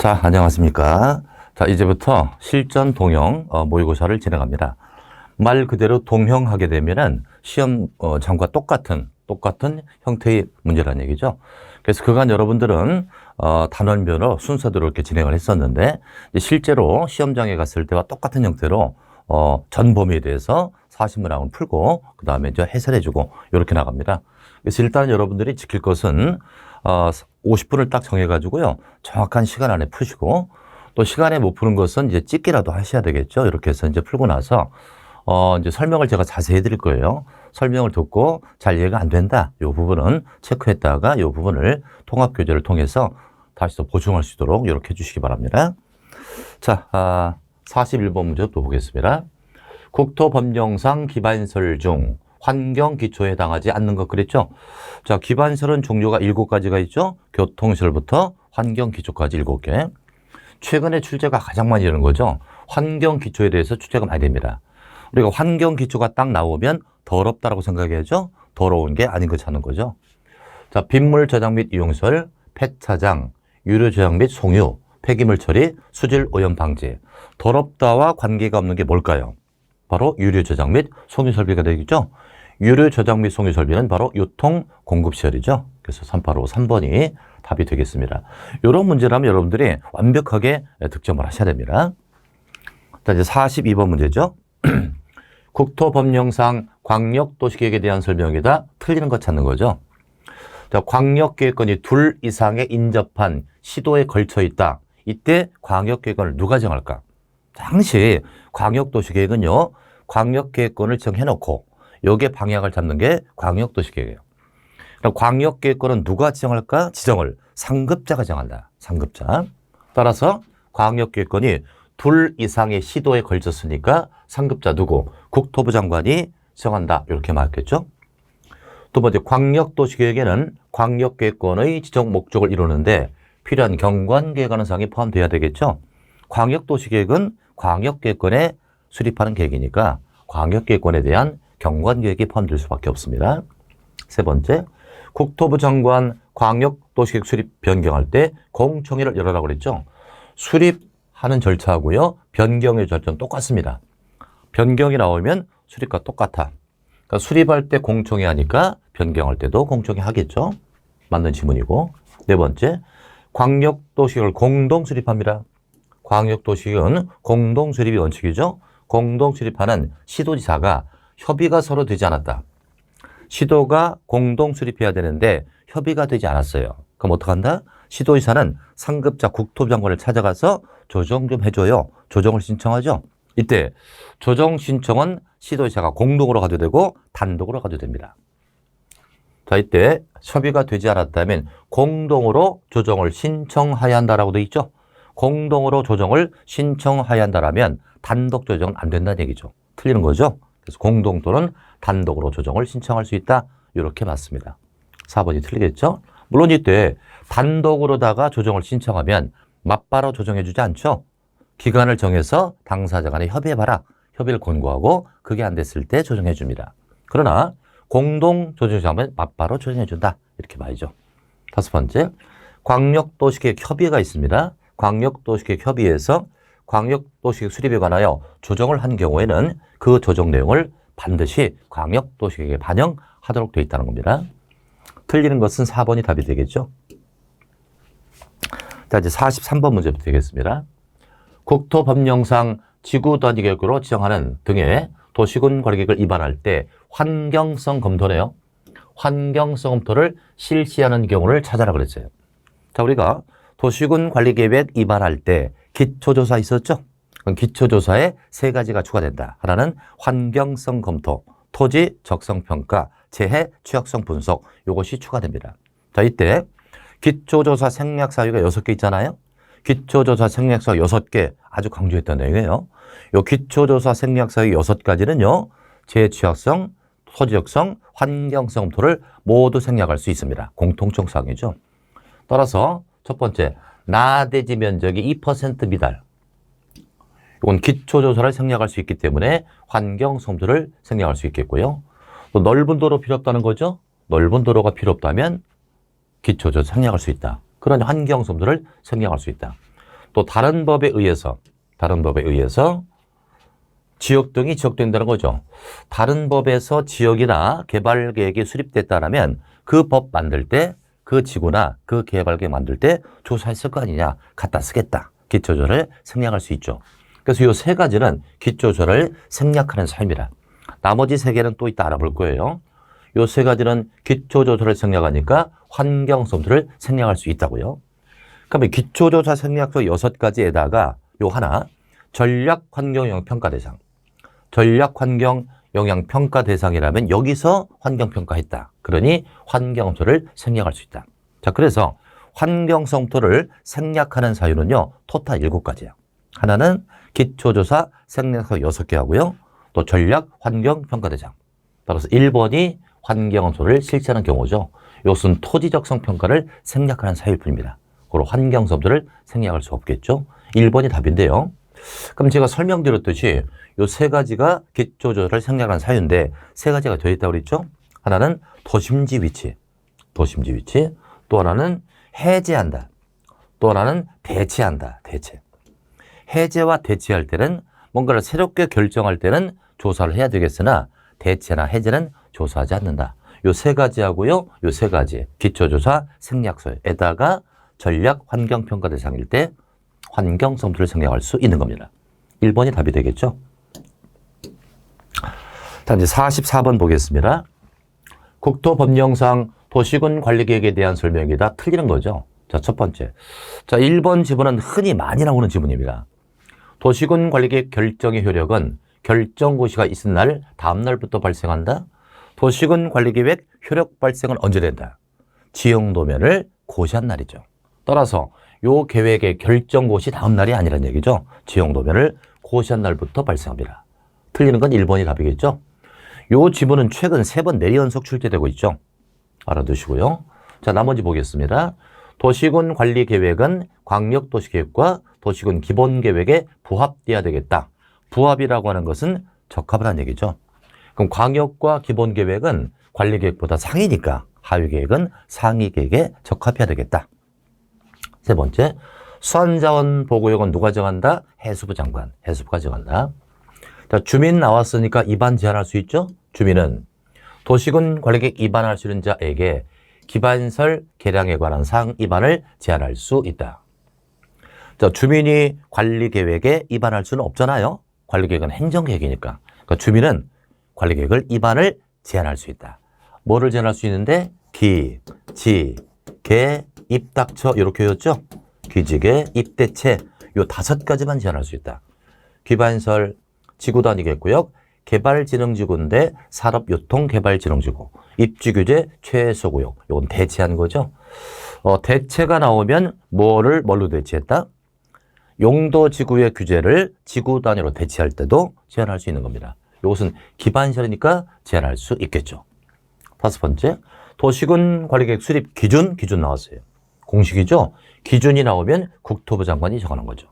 자, 안녕하십니까. 자, 이제부터 실전 동형 모의고사를 진행합니다. 말 그대로 동형하게 되면은 시험장과 똑같은 형태의 문제라는 얘기죠. 그래서 그간 여러분들은 단원별로 순서대로 이렇게 진행을 했었는데, 실제로 시험장에 갔을 때와 똑같은 형태로 전 범위에 대해서 사실문항을 풀고 그 다음에 이제 해설해주고 이렇게 나갑니다. 그래서 일단 여러분들이 지킬 것은 50분을 딱 정해가지고요, 정확한 시간 안에 푸시고, 또 시간에 못 푸는 것은 이제 찍기라도 하셔야 되겠죠. 이렇게 해서 이제 풀고 나서 이제 설명을 제가 자세히 해드릴 거예요. 설명을 듣고 잘 이해가 안 된다, 이 부분은 체크했다가 이 부분을 통합교재를 통해서 다시 또 보충할 수 있도록 이렇게 해주시기 바랍니다. 자, 41번 문제부터 보겠습니다. 국토법령상 기반설 중 환경 기초에 해당하지 않는 것 그랬죠? 자, 기반설은 종류가 7가지가 있죠? 교통시설부터 환경 기초까지 7개. 최근에 출제가 가장 많이 되는 거죠. 환경 기초에 대해서 출제가 많이 됩니다. 우리가 환경 기초가 딱 나오면 더럽다라고 생각해야죠. 더러운 게 아닌 거 찾는 거죠. 자, 빗물 저장 및 이용시설, 폐차장, 유류 저장 및 송유, 폐기물 처리, 수질 오염 방지. 더럽다와 관계가 없는 게 뭘까요? 바로 유류 저장 및 송유 설비가 되겠죠. 유류 저장 및 송유 설비는 바로 유통 공급 시설이죠. 그래서 3853번이 답이 되겠습니다. 이런 문제라면 여러분들이 완벽하게 득점을 하셔야 됩니다. 자, 이제 42번 문제죠. 국토법령상 광역도시계획에 대한 설명이다. 틀리는 것 찾는 거죠. 자, 광역계획권이 둘 이상에 인접한 시도에 걸쳐 있다. 이때 광역계획권을 누가 정할까? 당시 광역도시계획은요, 광역계획권을 정해놓고 여기에 방향을 잡는 게 광역도시계획이에요. 그럼 광역계획권은 누가 지정할까? 지정을 상급자가 정한다. 상급자. 따라서 광역계획권이 둘 이상의 시도에 걸쳤으니까 상급자 누구? 국토부 장관이 정한다. 이렇게 말했겠죠. 두 번째, 광역도시계획에는 광역계획권의 지정 목적을 이루는데 필요한 경관계획하는 사항이 포함되어야 되겠죠. 광역도시계획은 광역계획권에 수립하는 계획이니까 광역계획권에 대한 경관계획이 포함될 수밖에 없습니다. 세 번째, 국토부 장관 광역도시계획 수립 변경할 때 공청회를 열어라고 그랬죠. 수립하는 절차하고요, 변경의 절차는 똑같습니다. 변경이 나오면 수립과 똑같아. 그러니까 수립할 때 공청회 하니까 변경할 때도 공청회 하겠죠. 맞는 지문이고. 네 번째, 광역도시계획을 공동 수립합니다. 광역도시계획은 공동 수립이 원칙이죠. 공동 수립하는 시도지사가 협의가 서로 되지 않았다. 시도가 공동 수립해야 되는데 협의가 되지 않았어요. 그럼 어떡한다? 시도지사는 상급자 국토부 장관을 찾아가서 조정 좀 해줘요. 조정을 신청하죠. 이때 조정 신청은 시도지사가 공동으로 가도 되고 단독으로 가도 됩니다. 자, 이때 협의가 되지 않았다면 공동으로 조정을 신청해야 한다라고 되어 있죠. 공동으로 조정을 신청해야 한다라면 단독 조정은 안 된다는 얘기죠. 틀리는 거죠. 그래서 공동 또는 단독으로 조정을 신청할 수 있다. 이렇게 맞습니다. 4번이 틀리겠죠. 물론 이때 단독으로다가 조정을 신청하면 맞바로 조정해주지 않죠. 기간을 정해서 당사자 간에 협의해봐라. 협의를 권고하고 그게 안 됐을 때 조정해줍니다. 그러나 공동 조정하면 맞바로 조정해준다. 이렇게 말이죠. 5번째, 광역도시계획 협의회가 있습니다. 광역도시계획 협의회에서 광역도시계획 수립에 관하여 조정을 한 경우에는 그 조정 내용을 반드시 광역도시계획에 반영하도록 되어 있다는 겁니다. 틀리는 것은 4번이 답이 되겠죠. 자, 이제 43번 문제부터 되겠습니다. 국토법령상 지구 단위 계획으로 지정하는 등의 도시군 관리계획을 위반할 때 환경성 검토네요. 환경성 검토를 실시하는 경우를 찾아라 그랬어요. 자, 우리가 도시군 관리계획 위반할 때 기초조사 있었죠? 기초조사에 3가지가 추가된다. 하나는 환경성 검토, 토지 적성평가, 재해 취약성 분석, 이것이 추가됩니다. 자, 이때 기초조사 생략사유가 6개 있잖아요. 기초조사 생략사유 6개 아주 강조했던 내용이에요. 이 기초조사 생략사유 6가지는요, 재해 취약성, 토지 적성, 환경성 검토를 모두 생략할 수 있습니다. 공통적 사항이죠. 따라서 첫 번째, 나대지 면적이 2% 미달. 이건 기초조사를 생략할 수 있기 때문에 환경성토를 생략할 수 있겠고요. 또 넓은 도로 필요 없다는 거죠. 넓은 도로가 필요 없다면 기초조사 생략할 수 있다. 그런 환경성토를 생략할 수 있다. 또 다른 법에 의해서 지역등이 지역된다는 거죠. 다른 법에서 지역이나 개발 계획이 수립됐다면 그 법 만들 때 그 지구나 그 개발 계획 만들 때 조사했을 거 아니냐. 갖다 쓰겠다. 기초조를 생략할 수 있죠. 그래서 이 세 가지는 기초조를 생략하는 사유입니다. 나머지 세 개는 또 이따 알아볼 거예요. 이 세 가지는 기초조사를 생략하니까 환경성들을 생략할 수 있다고요. 그러면 기초조사 생략서 6가지에다가 요 하나 전략환경영향평가 대상. 전략환경영향평가 대상이라면 여기서 환경평가했다. 그러니 환경성토를 생략할 수 있다. 자, 그래서 환경성토를 생략하는 사유는요. 토탈 7가지예요. 하나는 기초조사 생략서 6개 하고요. 또 전략환경평가 대상. 따라서 1번이 환경성토를 실시하는 경우죠. 이것은 토지적성 평가를 생략하는 사유일 뿐입니다. 그리고 환경성토를 생략할 수 없겠죠. 1번이 답인데요. 그럼 제가 설명드렸듯이 이 세 가지가 기초조사를 생략하는 사유인데 세 가지가 더 있다고 그랬죠. 하나는 도심지 위치. 또 하나는 해제한다. 또 하나는 대체한다. 해제와 대체할 때는 뭔가를 새롭게 결정할 때는 조사를 해야 되겠으나 대체나 해제는 조사하지 않는다. 요 세 가지 하고요. 요 세 가지 기초조사 생략서에다가 전략 환경평가 대상일 때 환경성토를 생략할 수 있는 겁니다. 1번이 답이 되겠죠. 자, 이제 44번 보겠습니다. 국토법령상 도시군 관리계획에 대한 설명이다. 틀리는 거죠. 자, 첫 번째. 자, 1번 지문은 흔히 많이 나오는 지문입니다. 도시군 관리계획 결정의 효력은 결정고시가 있은 날 다음 날부터 발생한다. 도시군 관리계획 효력 발생은 언제 된다? 지형도면을 고시한 날이죠. 따라서 요 계획의 결정고시 다음 날이 아니란 얘기죠. 지형도면을 고시한 날부터 발생합니다. 틀리는 건 1번이 답이겠죠. 요 지문은 최근 3번 내연속 출제되고 있죠. 알아두시고요. 자, 나머지 보겠습니다. 도시군 관리계획은 광역도시계획과 도시군 기본계획에 부합돼야 되겠다. 부합이라고 하는 것은 적합을 한 얘기죠. 그럼 광역과 기본계획은 관리계획보다 상위니까 하위계획은 상위계획에 적합해야 되겠다. 세 번째, 수환자원 보고역은 누가 정한다? 해수부 장관, 해수부가 정한다. 자, 주민 나왔으니까 입안 제한할 수 있죠? 주민은 도시군 관리계획 입안할 수 있는 자에게 기반설 개량에 관한 사항 입안을 제한할 수 있다. 자, 주민이 관리계획에 입안할 수는 없잖아요. 관리계획은 행정계획이니까. 그러니까 주민은 관리계획을 입안을 제한할 수 있다. 뭐를 제한할 수 있는데? 기, 지, 개, 입, 닥쳐 이렇게 했죠? 기지개, 입대체 요 5가지만 제한할 수 있다. 기반설 지구단위계획구역, 개발진흥지구인데 산업유통개발진흥지구, 입지규제 최소구역 이건 대체한 거죠. 대체가 나오면 뭘로 대체했다? 용도지구의 규제를 지구 단위로 대체할 때도 제한할 수 있는 겁니다. 이것은 기반시설이니까 제한할 수 있겠죠. 5번째, 도시군 관리계획 수립 기준 나왔어요. 공식이죠. 기준이 나오면 국토부 장관이 정하는 거죠.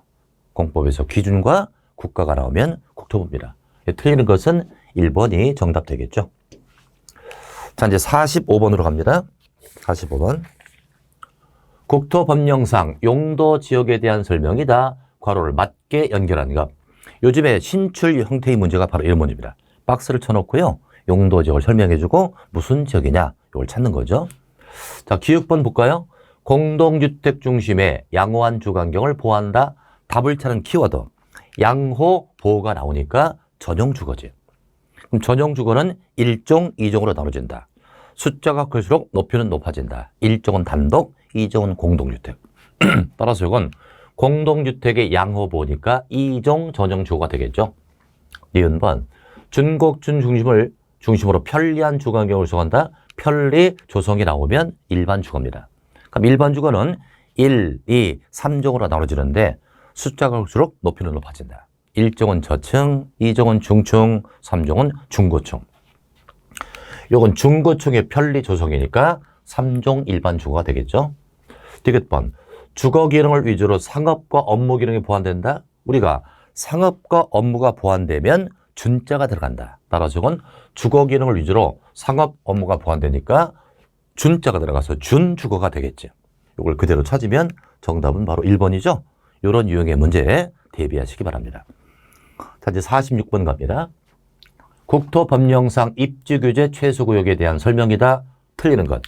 공법에서 기준과 국가가 나오면 국토부입니다. 틀리는 것은 1번이 정답 되겠죠. 자, 이제 45번으로 갑니다. 45번. 국토법령상 용도 지역에 대한 설명이다. 괄호를 맞게 연결하는 것. 요즘에 신출 형태의 문제가 바로 이런 문제입니다. 박스를 쳐놓고요. 용도 지역을 설명해주고 무슨 지역이냐 이걸 찾는 거죠. 자, 기육번 볼까요? 공동주택 중심의 양호한 주관경을 보호한다. 답을 찾는 키워드. 양호 보호가 나오니까 전용주거지. 그럼 전용주거는 1종, 2종으로 나눠진다. 숫자가 클수록 높이는 높아진다. 1종은 단독, 2종은 공동주택. 따라서 이건 공동주택의 양호 보호니까 2종 전용주거가 되겠죠. 니은번 준곡준 중심으로 편리한 주거환경을 조성한다. 편리 조성이 나오면 일반 주거입니다. 그럼 일반 주거는 1, 2, 3종으로 나눠지는데 숫자가 클수록 높이는 높아진다. 1종은 저층, 2종은 중층, 3종은 중고층. 이건 중고층의 편리 조성이니까 3종 일반 주거가 되겠죠. 디귿번 주거 기능을 위주로 상업과 업무 기능이 보완된다. 우리가 상업과 업무가 보완되면 준자가 들어간다. 따라서 이건 주거 기능을 위주로 상업 업무가 보완되니까 준자가 들어가서 준주거가 되겠죠. 이걸 그대로 찾으면 정답은 바로 1번이죠. 이런 유형의 문제에 대비하시기 바랍니다. 자, 이제 46번 갑니다. 국토법령상 입지규제 최소구역에 대한 설명이다. 틀리는 것.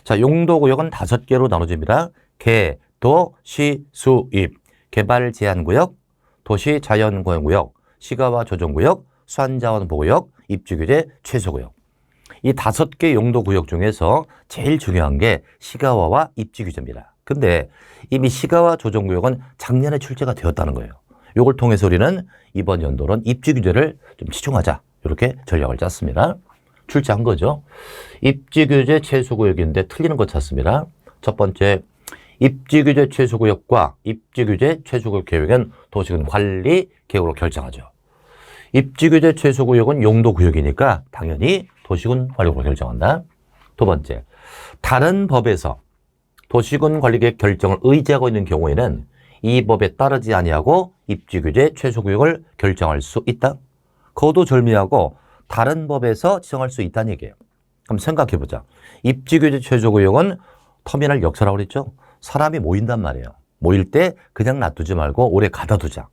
자, 용도구역은 5개로 나눠집니다. 개, 도, 시, 수, 입. 개발 제한구역, 도시 자연공원구역, 시가와 조정구역, 수안자원보호구역, 입지규제 최소구역. 이 5개 용도구역 중에서 제일 중요한 게 시가와와 입지규제입니다. 근데 이미 시가와 조정구역은 작년에 출제가 되었다는 거예요. 이걸 통해서 우리는 이번 연도는 입지규제를 좀 치중하자. 이렇게 전략을 짰습니다. 출제한 거죠. 입지규제 최소구역인데 틀리는 거 찾습니다. 첫 번째, 입지규제 최소구역과 입지규제 최소구역 계획은 도시군 관리 계획으로 결정하죠. 입지규제 최소구역은 용도구역이니까 당연히 도시군 관리구역으로 결정한다. 두 번째, 다른 법에서 도시군 관리계획 결정을 의지하고 있는 경우에는 이 법에 따르지 아니하고 입지규제 최소구역을 결정할 수 있다. 거두절미하고 다른 법에서 지정할 수 있다는 얘기예요. 그럼 생각해보자. 입지규제 최소구역은 터미널 역사라고 그랬죠. 사람이 모인단 말이에요. 모일 때 그냥 놔두지 말고 오래 가둬두자.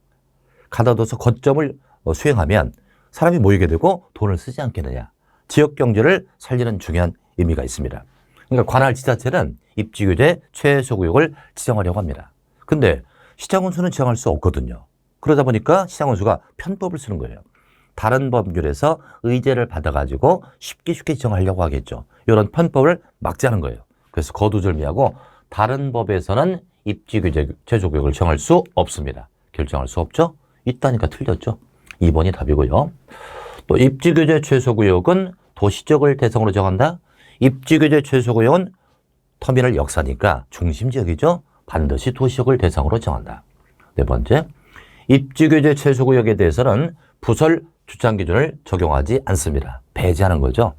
가둬둬서 거점을 수행하면 사람이 모이게 되고 돈을 쓰지 않겠느냐. 지역경제를 살리는 중요한 의미가 있습니다. 그러니까 관할 지자체는 입지규제 최소구역을 지정하려고 합니다. 근데 시장원수는 지정할 수 없거든요. 그러다 보니까 시장원수가 편법을 쓰는 거예요. 다른 법률에서 의제를 받아가지고 쉽게 지정하려고 하겠죠. 이런 편법을 막자는 거예요. 그래서 거두절미하고 다른 법에서는 입지규제 최소구역을 정할 수 없습니다. 결정할 수 없죠? 있다니까 틀렸죠. 2번이 답이고요. 또 입지규제 최소구역은 도시적을 대상으로 정한다. 입지규제 최소구역은 터미널 역사니까 중심지역이죠. 반드시 도시적을 대상으로 정한다. 네 번째, 입지규제 최소구역에 대해서는 부설 주장 기준을 적용하지 않습니다. 배제하는 거죠.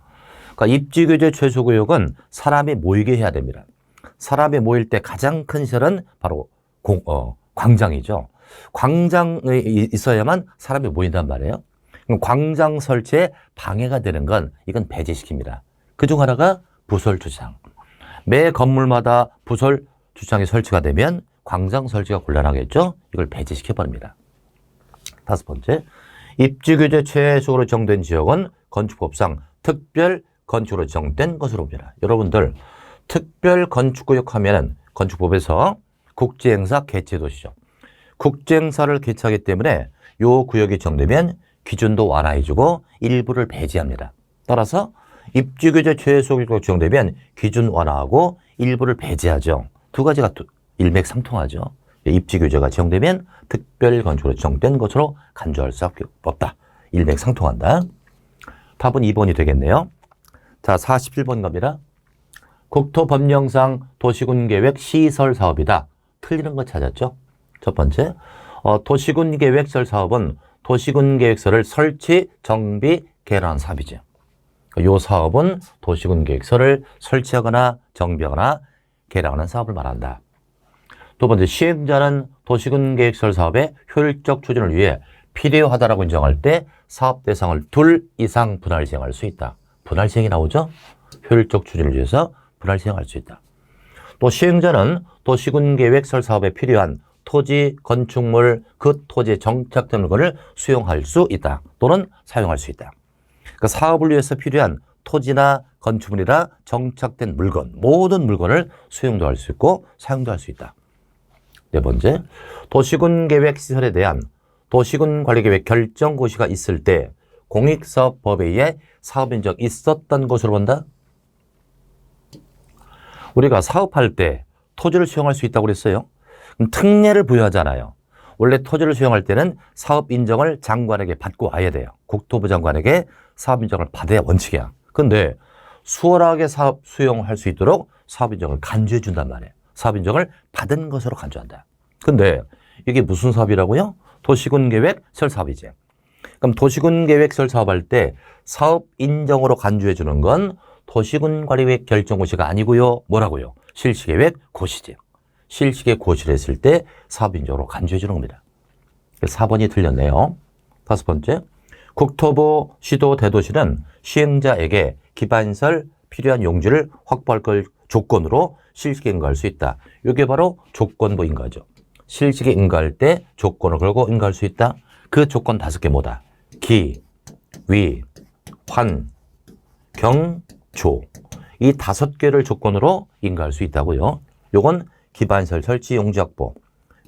그러니까 입지규제 최소구역은 사람이 모이게 해야 됩니다. 사람이 모일 때 가장 큰 시설은 바로 광장이죠. 광장에 있어야만 사람이 모인단 말이에요. 광장 설치에 방해가 되는 건 이건 배제시킵니다. 그중 하나가 부설 주장. 매 건물마다 부설 주장이 설치가 되면 광장 설치가 곤란하겠죠. 이걸 배제시켜버립니다. 5번째, 입지규제 최소로 지정된 지역은 건축법상 특별 건축으로 지정된 것으로 봅니다. 여러분들 특별 건축구역 하면은 건축법에서 국제행사 개최도시죠. 국제행사를 개최하기 때문에 이 구역이 지정되면 기준도 완화해주고 일부를 배제합니다. 따라서 입지규제 최소구역으로 지정되면 기준 완화하고 일부를 배제하죠. 두 가지가 일맥상통하죠. 입지규제가 지정되면 특별 건축으로 지정된 것으로 간주할 수밖에 없다. 일맥상통한다. 답은 2번이 되겠네요. 자, 47번 갑니다. 국토법령상 도시군계획 시설사업이다. 틀리는 거 찾았죠? 첫 번째, 도시군계획설 사업은 도시군계획서를 설치, 정비, 개량한 사업이죠. 이 사업은 도시군계획서를 설치하거나 정비하거나 개량하는 사업을 말한다. 두 번째, 시행자는 도시군계획설 사업의 효율적 추진을 위해 필요하다라고 인정할 때 사업 대상을 둘 이상 분할 시행할 수 있다. 분할 시행이 나오죠? 효율적 추진을 위해서 분할 시행할 수 있다. 또 시행자는 도시군계획설 사업에 필요한 토지, 건축물, 그 토지에 정착된 물건을 수용할 수 있다. 또는 사용할 수 있다. 그 사업을 위해서 필요한 토지나 건축물이나 정착된 물건, 모든 물건을 수용도 할 수 있고 사용도 할 수 있다. 네 번째, 도시군계획 시설에 대한 도시군관리계획 결정고시가 있을 때 공익사업법에 의해 사업 인정이 있었던 것으로 본다. 우리가 사업할 때 토지를 수용할 수 있다고 그랬어요. 그럼 특례를 부여하잖아요. 원래 토지를 수용할 때는 사업 인정을 장관에게 받고 와야 돼요. 국토부 장관에게 사업 인정을 받아야 원칙이야. 근데 수월하게 사업 수용할 수 있도록 사업 인정을 간주해 준단 말이에요. 사업 인정을 받은 것으로 간주한다. 근데 이게 무슨 사업이라고요? 도시군계획 설사업이지. 그럼 도시군계획 설사업할 때 사업 인정으로 간주해 주는 건 도시군관리계획 결정고시가 아니고요. 뭐라고요? 실시계획 고시지. 실시계획 고시를 했을 때 사업 인정으로 간주해 주는 겁니다. 4번이 틀렸네요. 5번째, 국토부, 시도, 대도시는 시행자에게 기반시설 필요한 용지를 확보할 걸 조건으로 실시계획을 할 수 있다. 이게 바로 조건부인 거죠. 실직에 인가할 때 조건을 걸고 인가할 수 있다. 그 조건 5개 뭐다? 기, 위, 환, 경, 조. 이 5개를 조건으로 인가할 수 있다고요. 요건 기반시설 설치 용지 확보,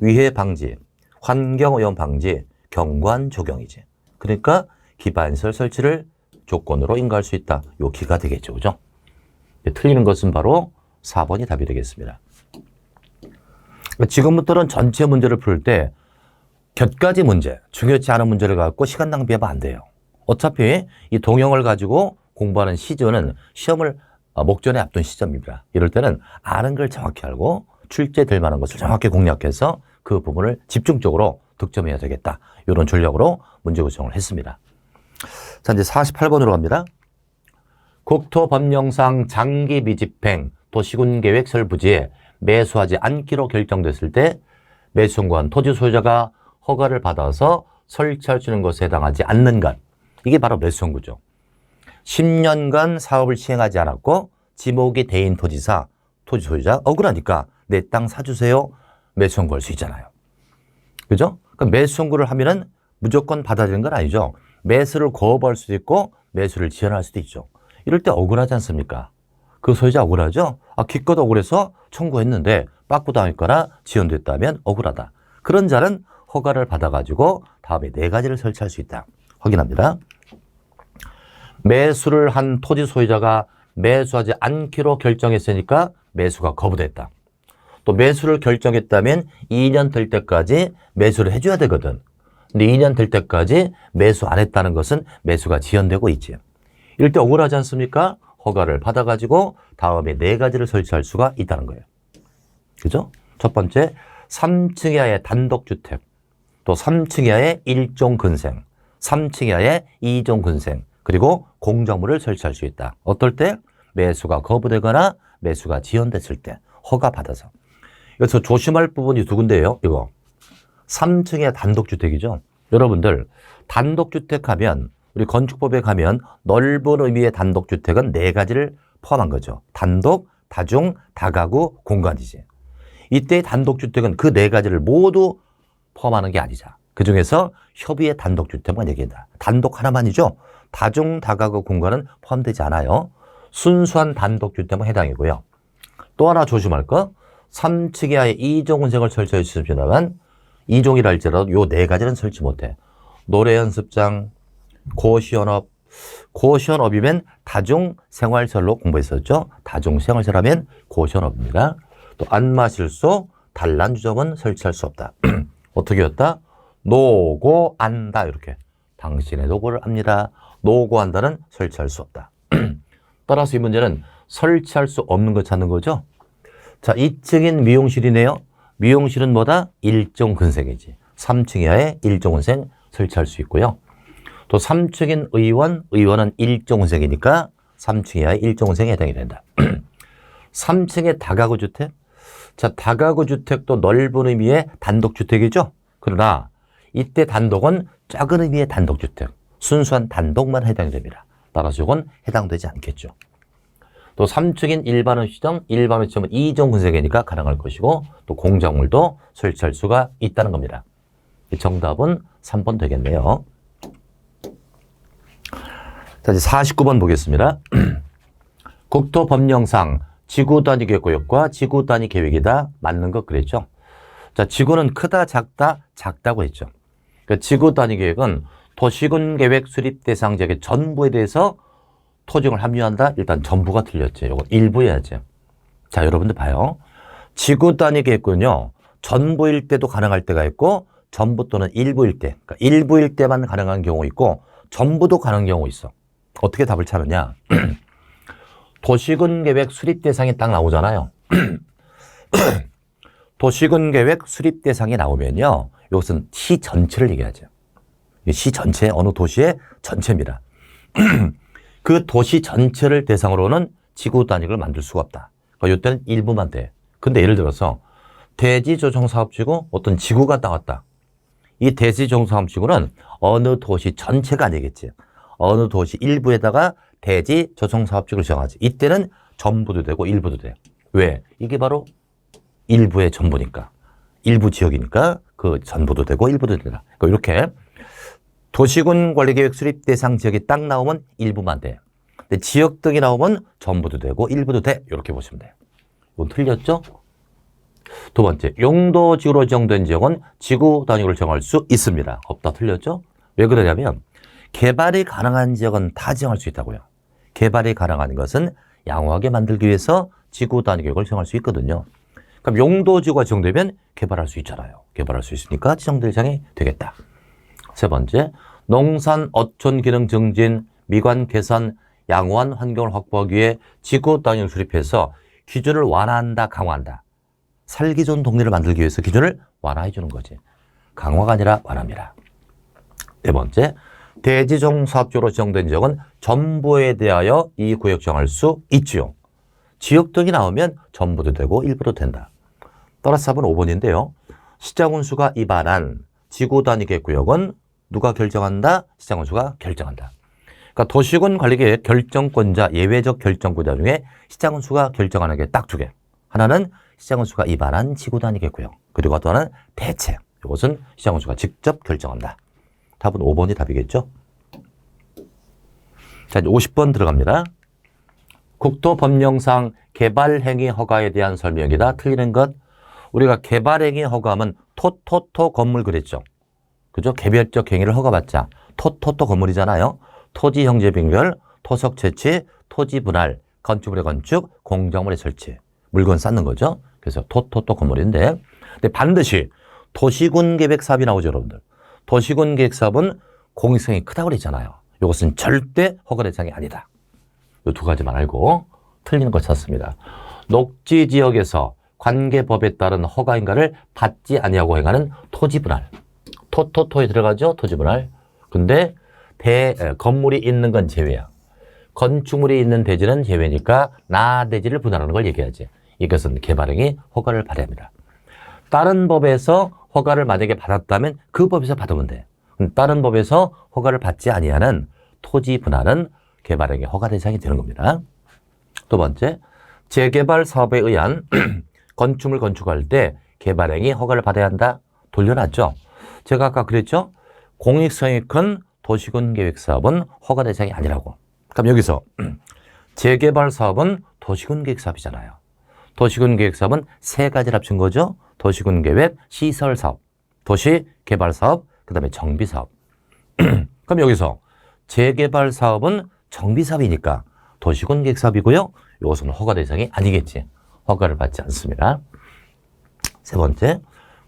위해 방지, 환경오염 방지, 경관 조경이지. 그러니까 기반시설 설치를 조건으로 인가할 수 있다. 요 기가 되겠죠. 그죠? 틀리는 것은 바로 4번이 답이 되겠습니다. 지금부터는 전체 문제를 풀 때 몇 가지 문제, 중요치 않은 문제를 갖고 시간 낭비하면 안 돼요. 어차피 이 동형을 가지고 공부하는 시즌은 시험을 목전에 앞둔 시점입니다. 이럴 때는 아는 걸 정확히 알고 출제될 만한 것을 정확히 공략해서 그 부분을 집중적으로 득점해야 되겠다. 이런 전략으로 문제 구성을 했습니다. 자, 이제 48번으로 갑니다. 국토법령상 장기 미집행 도시군계획 설부지에 매수하지 않기로 결정됐을 때 매수권관 토지 소유자가 허가를 받아서 설치할 수 있는 것에 해당하지 않는 것. 이게 바로 매수청구죠. 10년간 사업을 시행하지 않았고 지목이 대인 토지사, 토지 소유자 억울하니까 내 땅 사주세요. 매수청구할 수 있잖아요. 그죠? 그러니까 매수청구를 하면은 무조건 받아들이는 건 아니죠. 매수를 거부할 수도 있고 매수를 지연할 수도 있죠. 이럴 때 억울하지 않습니까? 그 소유자 억울하죠? 기껏 억울해서 청구했는데 빠꾸당했거나 지연됐다면 억울하다. 그런 자는 허가를 받아가지고 다음에 4가지를 설치할 수 있다. 확인합니다. 매수를 한 토지 소유자가 매수하지 않기로 결정했으니까 매수가 거부됐다. 또 매수를 결정했다면 2년 될 때까지 매수를 해줘야 되거든. 근데 2년 될 때까지 매수 안 했다는 것은 매수가 지연되고 있지. 이럴 때 억울하지 않습니까? 허가를 받아가지고 다음에 4가지를 설치할 수가 있다는 거예요. 그죠? 첫 번째, 3층 이하의 단독주택, 또 3층 이하의 1종 근생, 3층 이하의 2종 근생, 그리고 공작물을 설치할 수 있다. 어떨 때? 매수가 거부되거나 매수가 지연됐을 때 허가 받아서. 여기서 조심할 부분이 2군데예요. 이거 3층의 단독주택이죠. 여러분들 단독주택 하면 우리 건축법에 가면 넓은 의미의 단독주택은 4가지를 포함한 거죠. 단독, 다중, 다가구, 공간이지. 이때 단독주택은 그 4가지를 모두 포함하는 게 아니자. 그중에서 협의의 단독주택만 얘기한다. 단독 하나만이죠. 다중, 다가구, 공간은 포함되지 않아요. 순수한 단독주택만 해당이고요. 또 하나 조심할 거, 3층 이하의 2종 은생을 설치해 주시면 2종이라 할지라도 요 4가지는 설치 못해. 노래연습장, 고시원업, 고시원업이면 다중생활설로 공부했었죠. 다중생활설하면 고시원업입니다. 또 안마실소, 단란주점은 설치할 수 없다. 어떻게 했다? 노고한다. 이렇게. 당신의 노고를 압니다. 노고한다는 설치할 수 없다. 따라서 이 문제는 설치할 수 없는 거 찾는 거죠. 자, 2층인 미용실이네요. 미용실은 뭐다? 1종 근생이지. 3층 이하의 1종 근생 설치할 수 있고요. 또 3층인 의원, 의원은 1종 근생이니까 3층 이하의 1종 근생에 해당이 된다. 3층의 다가구 주택. 자, 다가구 주택도 넓은 의미의 단독주택이죠. 그러나 이때 단독은 작은 의미의 단독주택, 순수한 단독만 해당이 됩니다. 따라서 이건 해당되지 않겠죠. 또 3층인 일반 음식점, 일반 음식점은 2종 근생이니까 가능할 것이고 또 공작물도 설치할 수가 있다는 겁니다. 정답은 3번 되겠네요. 자, 이제 49번 보겠습니다. 국토법령상 지구단위 계획구역과 지구단위 계획이다. 맞는 것 그랬죠. 자, 지구는 크다, 작다, 작다고 했죠. 그러니까 지구단위 계획은 도시군 계획 수립 대상 지역의 전부에 대해서 토지를 합류한다. 일단 전부가 틀렸죠. 이건 일부 해야죠. 자, 여러분들 봐요. 지구 단위 계획군요. 전부일 때도 가능할 때가 있고 전부 또는 일부일 때. 그러니까 일부일 때만 가능한 경우 있고 전부도 가능한 경우 있어. 어떻게 답을 찾느냐. 도시군 계획 수립 대상이 딱 나오잖아요. 도시군 계획 수립 대상이 나오면요. 이것은 시 전체를 얘기하죠. 시 전체, 어느 도시의 전체입니다. 그 도시 전체를 대상으로는 지구 단위를 만들 수가 없다. 그러니까 이때는 일부만 돼. 근데 예를 들어서 대지조성사업지구 어떤 지구가 나왔다. 이 대지조성사업지구는 어느 도시 전체가 아니겠지. 어느 도시 일부에다가 대지조성사업지구를 정하지. 이때는 전부도 되고 일부도 돼. 왜? 이게 바로 일부의 전부니까. 일부 지역이니까 그 전부도 되고 일부도 된다. 그러니까 이렇게 도시군 관리계획 수립 대상 지역이 딱 나오면 일부만 돼. 근데 지역 등이 나오면 전부도 되고 일부도 돼. 이렇게 보시면 돼요. 이건 틀렸죠? 두 번째, 용도지구로 지정된 지역은 지구 단위로 정할 수 있습니다. 없다. 틀렸죠? 왜 그러냐면 개발이 가능한 지역은 다 지정할 수 있다고요. 개발이 가능한 것은 양호하게 만들기 위해서 지구 단위 계획을 정할 수 있거든요. 그럼 용도지구가 지정되면 개발할 수 있잖아요. 개발할 수 있으니까 지정 대상이 되겠다. 세 번째, 농산, 어촌 기능 증진, 미관 개선, 양호한 환경을 확보하기 위해 지구 단위를 수립해서 기준을 완화한다, 강화한다. 살기 좋은 동네를 만들기 위해서 기준을 완화해 주는 거지. 강화가 아니라 완화입니다. 네 번째, 대지종 사업지로 지정된 지역은 전부에 대하여 이 구역 정할 수 있지요. 지역 등이 나오면 전부도 되고 일부도 된다. 따라서 답은 5번인데요. 시장운수가 위반한 지구 단위 계획 구역은 누가 결정한다? 시장운수가 결정한다. 그러니까 도시군 관리계획 결정권자, 예외적 결정권자 중에 시장운수가 결정하는 게 딱 두 개. 하나는 시장운수가 위반한 지구 단위 계획 구역. 그리고 또 하나는 대책. 이것은 시장운수가 직접 결정한다. 답은 5번이 답이겠죠? 자, 이제 50번 들어갑니다. 국토법령상 개발행위 허가에 대한 설명이다. 틀리는 것. 우리가 개발행위 허가하면 토토토 건물 그랬죠. 그죠? 개별적 행위를 허가받자. 토토토 건물이잖아요. 토지 형제 빙별, 토석 채취, 토지 분할, 건축물의 건축, 공작물의 설치. 물건 쌓는 거죠. 그래서 토토토 건물인데, 근데 반드시 도시군 계획 사업이 나오죠, 여러분들. 도시군 계획 사업은 공익성이 크다고 그랬잖아요. 이것은 절대 허가 대상이 아니다. 이 두 가지만 알고 틀리는 거 찾습니다. 녹지 지역에서 관계법에 따른 허가인가를 받지 아니하고 행하는 토지 분할. 토토토에 들어가죠, 토지 분할. 근데 건물이 있는 건 제외야. 건축물이 있는 대지는 제외니까 나대지를 분할하는 걸 얘기하지. 이것은 개발행위 허가를 받아야 합니다. 다른 법에서 허가를 만약에 받았다면 그 법에서 받으면 돼. 다른 법에서 허가를 받지 아니하는 토지 분할은 개발행위 허가 대상이 되는 겁니다. 두 번째, 재개발 사업에 의한 건축물 건축할 때 개발행위 허가를 받아야 한다. 돌려놨죠. 제가 아까 그랬죠. 공익성이 큰 도시군 계획 사업은 허가 대상이 아니라고. 그럼 여기서 재개발 사업은 도시군 계획 사업이잖아요. 도시군 계획 사업은 세 가지를 합친 거죠. 도시군 계획, 시설 사업, 도시 개발 사업, 그 다음에 정비 사업. 그럼 여기서 재개발 사업은 정비 사업이니까 도시군 계획 사업이고요. 이것은 허가 대상이 아니겠지. 허가를 받지 않습니다. 세 번째,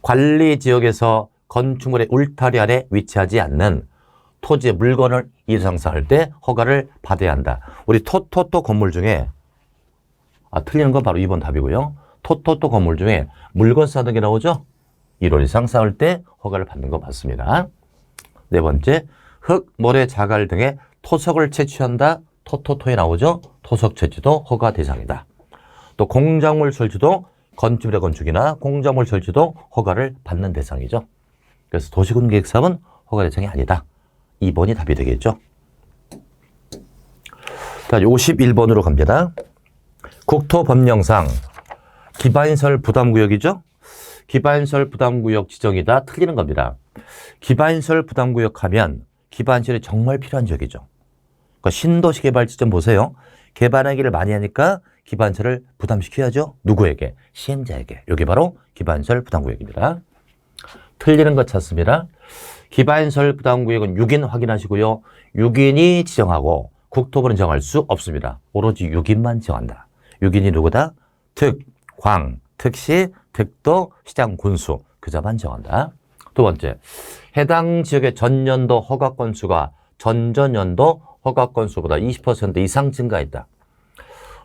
관리 지역에서 건축물의 울타리 아래 위치하지 않는 토지의 물건을 이상사할 때 허가를 받아야 한다. 우리 토토토 건물 중에 틀리는 건 바로 2번 답이고요. 토토토 건물 중에 물건 쌓는 게 나오죠? 1월 이상 쌓을 때 허가를 받는 거 맞습니다. 네 번째, 흙, 모래, 자갈 등의 토석을 채취한다. 토토토에 나오죠? 토석 채취도 허가 대상이다. 또 공작물 설치도 건축물의 건축이나 공작물 설치도 허가를 받는 대상이죠. 그래서 도시군 계획 사업은 허가 대상이 아니다. 2번이 답이 되겠죠. 자, 51번으로 갑니다. 국토법령상 기반시설 부담구역이죠. 기반시설 부담구역 지정이다. 틀리는 겁니다. 기반시설 부담구역 하면 기반시설이 정말 필요한 지역이죠. 그러니까 신도시 개발 지점 보세요. 개발하기를 많이 하니까 기반시설을 부담시켜야죠. 누구에게? 시행자에게. 이게 바로 기반시설 부담구역입니다. 틀리는 것 찾습니다. 기반시설 부담구역은 6인 확인하시고요. 6인이 지정하고 국토부는 정할 수 없습니다. 오로지 6인만 지정한다. 6인이 누구다? 특, 광, 특시, 특도, 시장, 군수. 그자만 정한다. 두 번째, 해당 지역의 전년도 허가 건수가 전전년도 허가 건수보다 20% 이상 증가했다.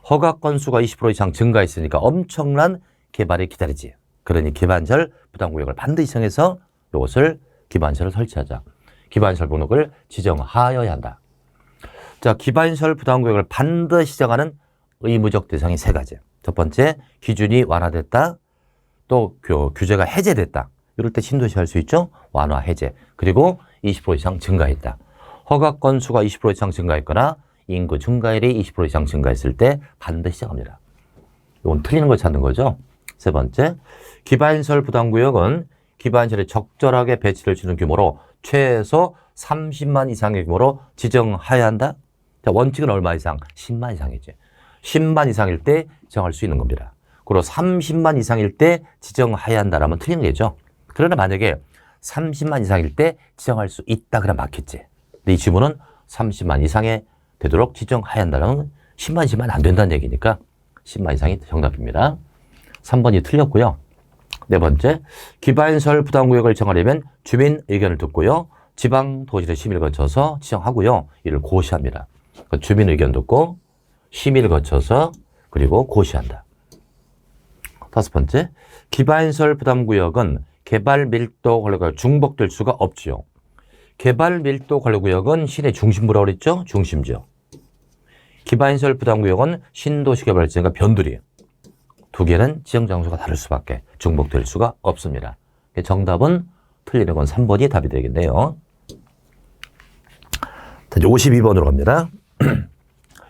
허가 건수가 20% 이상 증가했으니까 엄청난 개발이 기다리지. 그러니 기반시설 부담구역을 반드시 정해서 이것을 기반시설을 설치하자. 기반시설 번호를 지정하여야 한다. 자, 기반시설 부담구역을 반드시 정하는 의무적 대상이 세 가지. 첫 번째, 기준이 완화됐다. 또 규제가 해제됐다. 이럴 때 신도시 할 수 있죠. 완화, 해제. 그리고 20% 이상 증가했다. 허가 건수가 20% 이상 증가했거나 인구 증가율이 20% 이상 증가했을 때 반드시 정합니다. 이건 틀리는 걸 찾는 거죠. 세 번째, 기반시설 부담구역은 기반시설에 적절하게 배치를 주는 규모로 최소 30만 이상의 규모로 지정해야 한다. 자, 원칙은 얼마 이상? 10만 이상이지. 10만 이상일 때 지정할 수 있는 겁니다. 그리고 30만 이상일 때 지정해야 한다라면 틀린 거죠. 그러나 만약에 30만 이상일 때 지정할 수 있다 그러면 맞겠지. 근데 이 지문은 30만 이상에 되도록 지정해야 한다는 10만 이상은 안 된다는 얘기니까 10만 이상이 정답입니다. 3번이 틀렸고요. 네 번째, 기반시설 부담구역을 정하려면 주민 의견을 듣고요. 지방도시의 심의를 거쳐서 지정하고요. 이를 고시합니다. 그러니까 주민 의견 듣고 심의를 거쳐서 그리고 고시한다. 다섯 번째, 기반시설 부담구역은 개발 밀도 관리구역 중복될 수가 없지요. 개발 밀도 관리구역은 시내 중심부라고 그랬죠? 중심지역. 기반시설 부담구역은 신도시 개발지역과 변두리. 두 개는 지정 장소가 다를 수밖에 중복될 수가 없습니다. 정답은 틀리는 건 3번이 답이 되겠네요. 자, 52번으로 갑니다.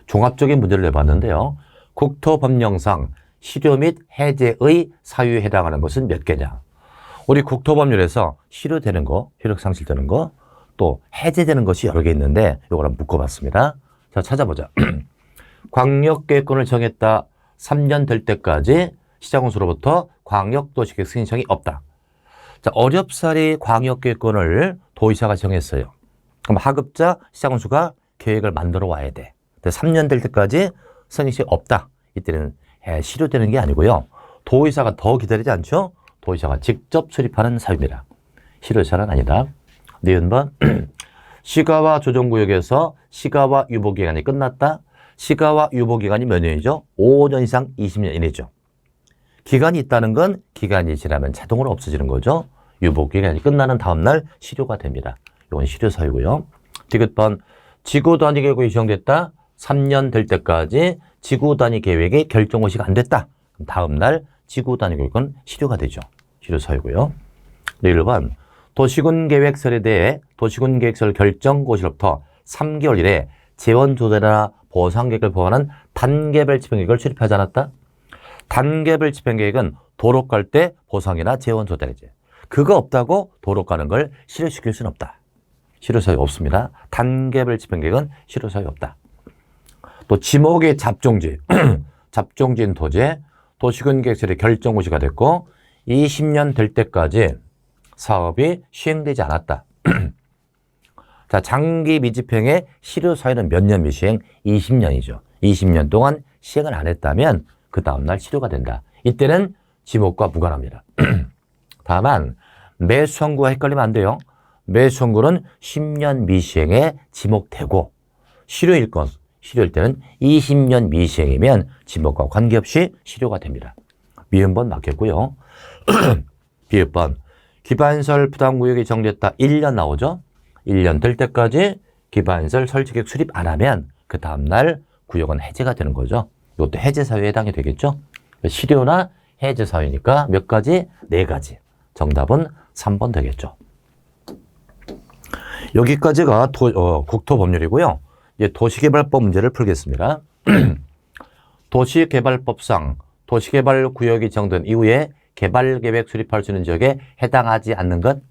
종합적인 문제를 내봤는데요. 국토법령상 실효 및 해제의 사유에 해당하는 것은 몇 개냐? 우리 국토법률에서 실효되는 거, 효력 상실되는 거, 또 해제되는 것이 여러 개 있는데 이걸 한번 묶어봤습니다. 자, 찾아보자. 광역계획권을 정했다. 3년 될 때까지 시장군수로부터 광역도시계획 승인청이 없다. 자, 어렵사리 광역계획권을 도의사가 정했어요. 그럼 하급자 시장군수가 계획을 만들어 와야 돼. 근데 3년 될 때까지 승인청이 없다. 이때는 실효되는 게 아니고요. 도의사가 더 기다리지 않죠? 도의사가 직접 수립하는 사유입니다. 실효사는 아니다. 니은번 시가와 조정구역에서 시가와 유보기간이 끝났다. 시가와 유보기간이 몇 년이죠? 5년 이상 20년 이내죠. 기간이 있다는 건 기간이 지나면 자동으로 없어지는 거죠. 유보기간이 끝나는 다음날 실효가 됩니다. 이건 실효사유고요. 디귿번 지구단위 계획이 지정됐다. 3년 될 때까지 지구단위 계획의 결정고시가 안 됐다. 다음날 지구단위 계획은 실효가 되죠. 실효사유고요. 1번 도시군계획설에 대해 도시군계획설 결정고시로부터 3개월 이내 재원조달이나 보상계획을 포함하는 단계별 집행계획을 수립하지 않았다? 단계별 집행계획은 도로 깔 때 보상이나 재원조달이지. 그거 없다고 도로 까는 걸 실효시킬 수는 없다. 실효사유 없습니다. 단계별 집행계획은 실효사유 없다. 또 지목의 잡종지, 잡종지인 토지에 도시군계획설의 결정고시가 됐고 20년 될 때까지 사업이 시행되지 않았다. 자, 장기 미집행의 실효사유는 몇 년 미시행? 20년이죠. 20년 동안 시행을 안 했다면 그 다음날 실효가 된다. 이때는 지목과 무관합니다. 다만 매수청구와 헷갈리면 안 돼요. 매수청구는 10년 미시행에 지목되고 실효일 때는 20년 미시행이면 지목과 관계없이 실효가 됩니다. 미음번 맞겠고요. 비읍번 기반시설 부담구역이 정됐다. 1년 나오죠. 1년 될 때까지 기반시설 설치계획 수립 안 하면 그 다음날 구역은 해제가 되는 거죠. 이것도 해제 사유에 해당이 되겠죠. 실효나 해제 사유니까 몇 가지? 4가지. 정답은 3번 되겠죠. 여기까지가 국토법률이고요. 이제 도시개발법 문제를 풀겠습니다. 도시개발법상 도시개발구역이 정된 이후에 개발계획 수립할 수 있는 지역에 해당하지 않는 것.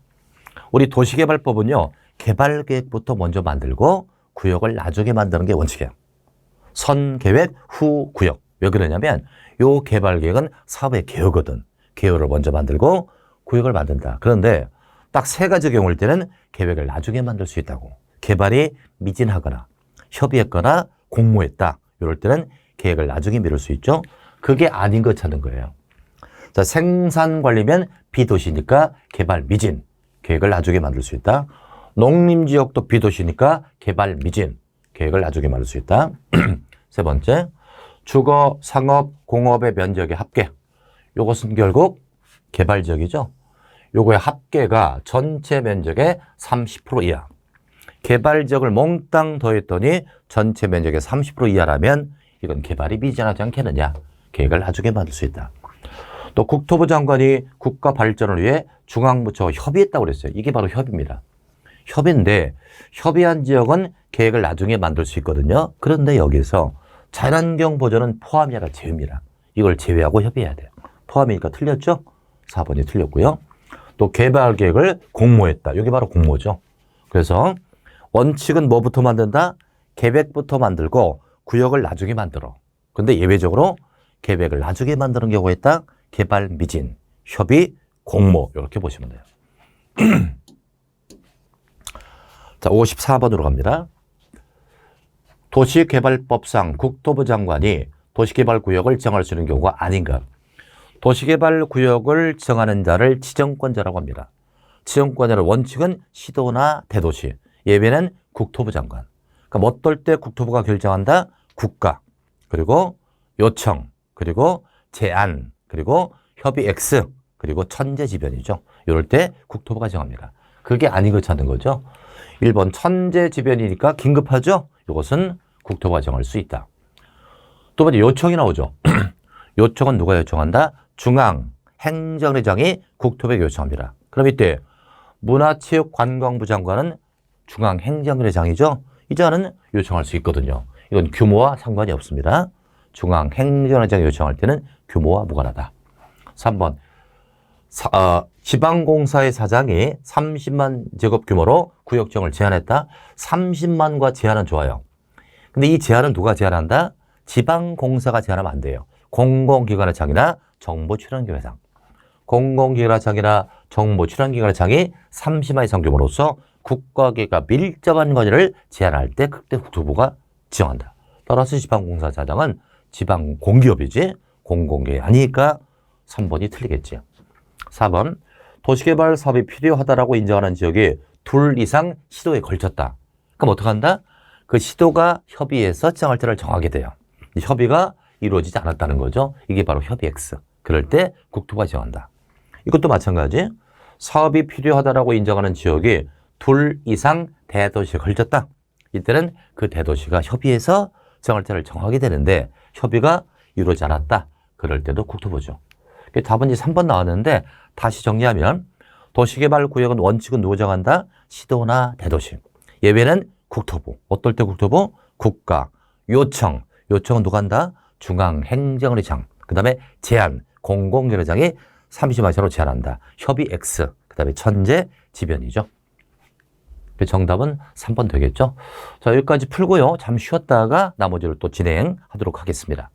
우리 도시개발법은요. 개발계획부터 먼저 만들고 구역을 나중에 만드는 게 원칙이에요. 선계획 후 구역. 왜 그러냐면 요 개발계획은 사업의 개요거든. 개요를 먼저 만들고 구역을 만든다. 그런데 딱 3가지 경우일 때는 계획을 나중에 만들 수 있다고. 개발이 미진하거나 협의했거나 공모했다. 이럴 때는 계획을 나중에 미룰 수 있죠. 그게 아닌 것 찾는 거예요. 자, 생산관리면 비도시니까 개발 미진. 계획을 나중에 만들 수 있다. 농림지역도 비도시니까 개발 미진. 계획을 나중에 만들 수 있다. 세 번째, 주거, 상업, 공업의 면적의 합계. 요것은 결국 개발지역이죠. 요거의 합계가 전체 면적의 30% 이하. 개발지역을 몽땅 더했더니 전체 면적의 30% 이하라면 이건 개발이 미진하지 않겠느냐. 계획을 나중에 만들 수 있다. 또 국토부 장관이 국가 발전을 위해 중앙부처와 협의했다고 그랬어요. 이게 바로 협의입니다. 협의인데 협의한 지역은 계획을 나중에 만들 수 있거든요. 그런데 여기서 자연환경 보전은 포함이 아니라 제외입니다. 이걸 제외하고 협의해야 돼요. 포함이니까 틀렸죠? 4번이 틀렸고요. 또 개발 계획을 공모했다. 이게 바로 공모죠. 그래서 원칙은 뭐부터 만든다? 계획부터 만들고 구역을 나중에 만들어. 근데 예외적으로 계획을 나중에 만드는 경우가 있다. 개발 미진, 협의, 공모 이렇게 보시면 돼요. 자, 54번으로 갑니다. 도시개발법상 국토부 장관이 도시개발구역을 정할 수 있는 경우가 아닌가. 도시개발구역을 정하는 자를 지정권자라고 합니다. 지정권자의 원칙은 시도나 대도시, 예외는 국토부 장관. 그러니까 어떨 때 국토부가 결정한다? 국가, 그리고 요청, 그리고 제안, 그리고 협의 X, 그리고 천재지변이죠. 이럴 때 국토부가 정합니다. 그게 아닌 걸 찾는 거죠. 1번 천재지변이니까 긴급하죠. 이것은 국토부가 정할 수 있다. 두 번째 요청이 나오죠. 요청은 누가 요청한다? 중앙행정의장이 국토부에 요청합니다. 그럼 이때 문화체육관광부 장관은 중앙행정의장이죠. 이 자는 요청할 수 있거든요. 이건 규모와 상관이 없습니다. 중앙행정의장이 요청할 때는 규모와 무관하다. 3번 지방공사의 사장이 30만 제곱 규모로 구역정을 제안했다. 30만과 제안은 좋아요. 근데 이 제안은 누가 제안한다? 지방공사가 제안하면 안 돼요. 공공기관의 장이나 정보출연기관의 장. 공공기관의 장이나 정보출연기관의 장이 30만 이상 규모로서 국가계가 밀접한 건의를 제안할 때 그때 국토부가 지정한다. 따라서 지방공사장은 지방공기업이지 공공기업이 아니니까 3번이 틀리겠지. 4번 도시개발 사업이 필요하다라고 인정하는 지역이 둘 이상 시도에 걸쳤다. 그럼 어떻게 한다? 그 시도가 협의해서 정할 때를 정하게 돼요. 이 협의가 이루어지지 않았다는 거죠. 이게 바로 협의 X. 그럴 때 국토부가 정한다. 이것도 마찬가지. 사업이 필요하다라고 인정하는 지역이 둘 이상 대도시에 걸쳤다. 이때는 그 대도시가 협의해서 정할 때를 정하게 되는데 협의가 이루어지지 않았다. 그럴 때도 국토부죠. 답은 이제 3번 나왔는데 다시 정리하면 도시개발구역은 원칙은 누가 정한다? 시도나 대도시. 예외는 국토부. 어떨 때 국토부? 국가, 요청. 요청은 누가 한다? 중앙행정의장. 그 다음에 제안, 공공기관장이 30만 이상으로 제안한다. 협의 X. 그 다음에 천재지변이죠. 정답은 3번 되겠죠. 자, 여기까지 풀고요. 잠시 쉬었다가 나머지를 또 진행하도록 하겠습니다.